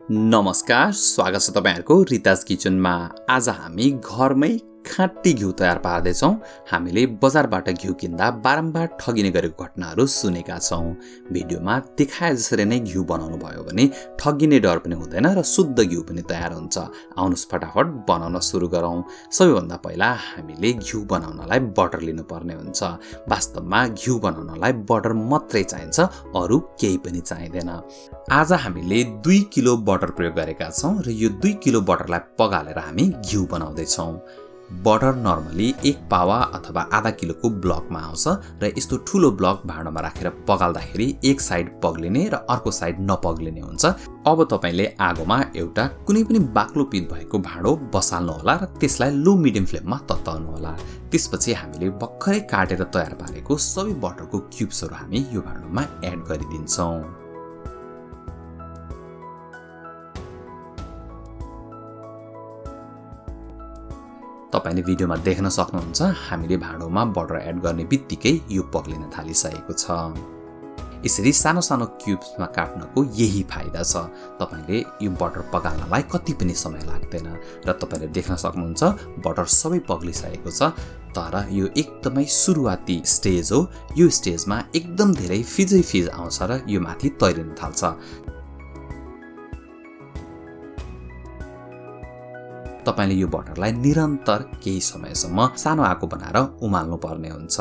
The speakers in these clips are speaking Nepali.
नमस्कार, स्वागत छ तपाईहरुको रिताज किचनमा। आज हामी घरमै खाँटी घिउ तयार पार्दैछौं। हामीले बजारबाट घिउ किन्दा बारम्बार ठगिने गरेको घटनाहरू सुनेका छौं। भिडियोमा देखाए जसरी नै घिउ बनाउनु भयो भने ठगिने डर पनि हुँदैन र शुद्ध घिउ पनि तयार हुन्छ। आउनुस् फटाफट बनाउन सुरु गरौँ। सबैभन्दा पहिला हामीले घिउ बनाउनलाई बटर लिनुपर्ने हुन्छ। वास्तवमा घिउ बनाउनलाई बटर मात्रै चाहिन्छ, अरु केही पनि चाहिँदैन। आज हामीले 2 किलो बटर प्रयोग गरेका छौं र यो 2 किलो बटरलाई पगालेर हामी घिउ बनाउँदै छौं। बटर नर्मली 1 पावा अथवा आधा किलोको ब्लकमा आउँछ र यस्तो ठूलो ब्लक भाँडोमा राखेर पगाल्दाखेरि एक साइड पग्लिने र अर्को साइड नपग्लिने हुन्छ। अब तपाईले आगोमा एउटा कुनै पनि बाक्लो पिट भएको भाँडो बसाल्नु होला र त्यसलाई लो मिडियम फ्लेममा तताउनु होला। त्यसपछि हामीले भर्खरै काटेर तयार पारेको सबै बटरको क्युब्सहरु हामी यो भाँडोमा एड गरिदिन्छौं। तपाईले भिडियोमा देख्न सक्नुहुन्छ हामीले भाँडोमा बटर एड गर्ने बित्तिकै यो पग्लिन थालिसकेको छ। यसरी सानो सानो क्युब्समा काट्नको यही फाइदा छ। तपाईले यो बटर पगाल्नलाई कति पनि समय लाग्दैन र तपाईले देख्न सक्नुहुन्छ बटर सबै पग्लिसकेको छ। तर यो एकदमै सुरुवाती स्टेज हो। यो स्टेजमा एकदम धेरै फिज आउँछ र यो माथि तैरिन थाल्छ। तपाईले यो बटरलाई निरन्तर केही समयसम्म सानो आगो बनाएर उमाल्नु पर्ने हुन्छ।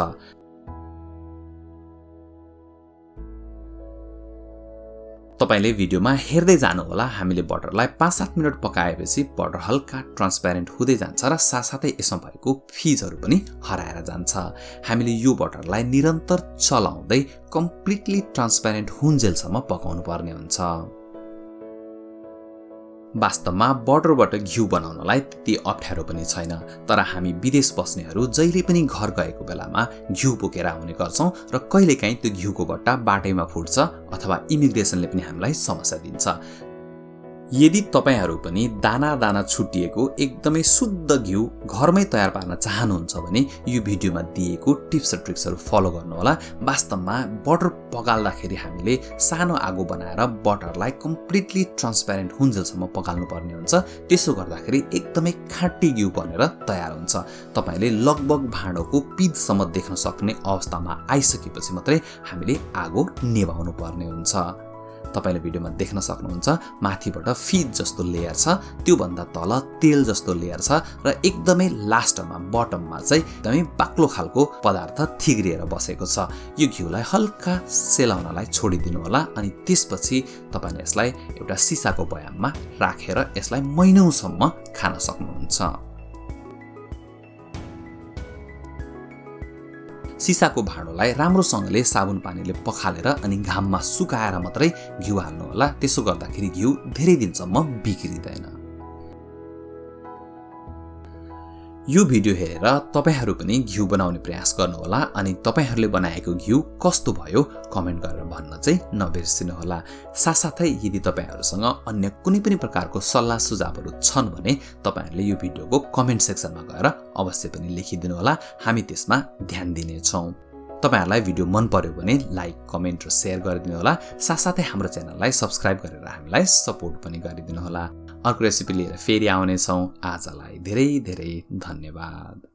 तपाईले भिडियोमा हेर्दै जानु होला। हामीले बटरलाई 5-7 मिनेट पकाएपछि बटर हल्का ट्रान्सप्यारेन्ट हुँदै जान्छ र साथसाथै यसमा भएको फिजहरु पनि हराएर जान्छ। हामीले यो बटरलाई निरन्तर चलाउँदै कम्प्लिटली ट्रान्सप्यारेन्ट हुन्जेलसम्म पकाउनु पर्ने हुन्छ। वास्तवमा बटरबाट घिउ बनाउनलाई त्यति अप्ठ्यारो पनि छैन, तर हामी विदेश बस्नेहरू जहिले पनि घर गएको बेलामा घिउ बोकेर आउने गर्छौं र कहिलेकाहीँ त्यो घिउको बट्टा बाटैमा फुट्छ अथवा इमिग्रेसनले पनि हामीलाई समस्या दिन्छ। यदि तपाईहरु पनि दाना छुटिएको एकदमै शुद्ध घिउ घरमै तयार पार्न चाहनुहुन्छ भने यो भिडियोमा दिएको टिप्स र ट्रिक्सहरु फलो गर्नु होला। वास्तवमा बटर पगाल्दाखेरि हामीले सानो आगो बनाएर बटरलाई कम्प्लिटली ट्रान्सप्यारेन्ट हुन्जेलसम्म पकाल्नु पर्ने हुन्छ। त्यसो गर्दाखेरि एकदमै खाँटी घिउ बनेर तयार हुन्छ। तपाईले लगभग भाँडोको पिदसम्म देख्न सक्ने अवस्थामा आइसकेपछि मात्रै हामीले आगो निभाउनु पर्ने हुन्छ। तपाईले भिडियोमा देख्न सक्नुहुन्छ माथिबाट फिज जस्तो लेयर छ, त्यो भन्दा तल तेल जस्तो लेयर छ र एकदमै लास्टमा बटममा चाहिँ एकदमै बाक्लो खालको पदार्थ थिग्रिएर बसेको छ। यो घिउलाई हल्का सेलाउनलाई छोडिदिनु होला अनि त्यसपछि तपाईले यसलाई एउटा सिसाको बयाममा राखेर यसलाई महिनौसम्म खान सक्नुहुन्छ। सिसाको भाँडोलाई राम्रोसँगले साबुन पानीले पखालेर अनि घाममा सुकाएर मात्रै घिउ हाल्नु होला। त्यसो गर्दाखेरि घिउ धेरै दिनसम्म बिग्रिदैन। यो भिडियो हेरेर तपाईहरु पनि घिउ बनाउने प्रयास गर्नु होला अनि तपाईहरुले बनाएको घिउ कस्तो भयो कमेन्ट गरेर भन्न चाहिँ नबिर्सिनु होला। साथसाथै यदि तपाईहरुसँग अन्य कुनै पनि प्रकारको सल्लाह सुझावहरु छन् भने तपाईहरुले यो भिडियोको कमेन्ट सेक्सनमा गएर अवश्य पनि लेखिदिनु होला। हामी त्यसमा ध्यान दिनेछौं। तपाईहरुलाई भिडियो मन पर्यो भने लाइक, कमेन्ट र शेयर गरिदिनु होला। साथसाथै हाम्रो च्यानललाई सब्स्क्राइब गरेर हामीलाई सपोर्ट पनि गरिदिनु होला। अर्को रेसिपी लिएर फेरि आउने छौं। आजलाई धेरै धेरै धन्यवाद।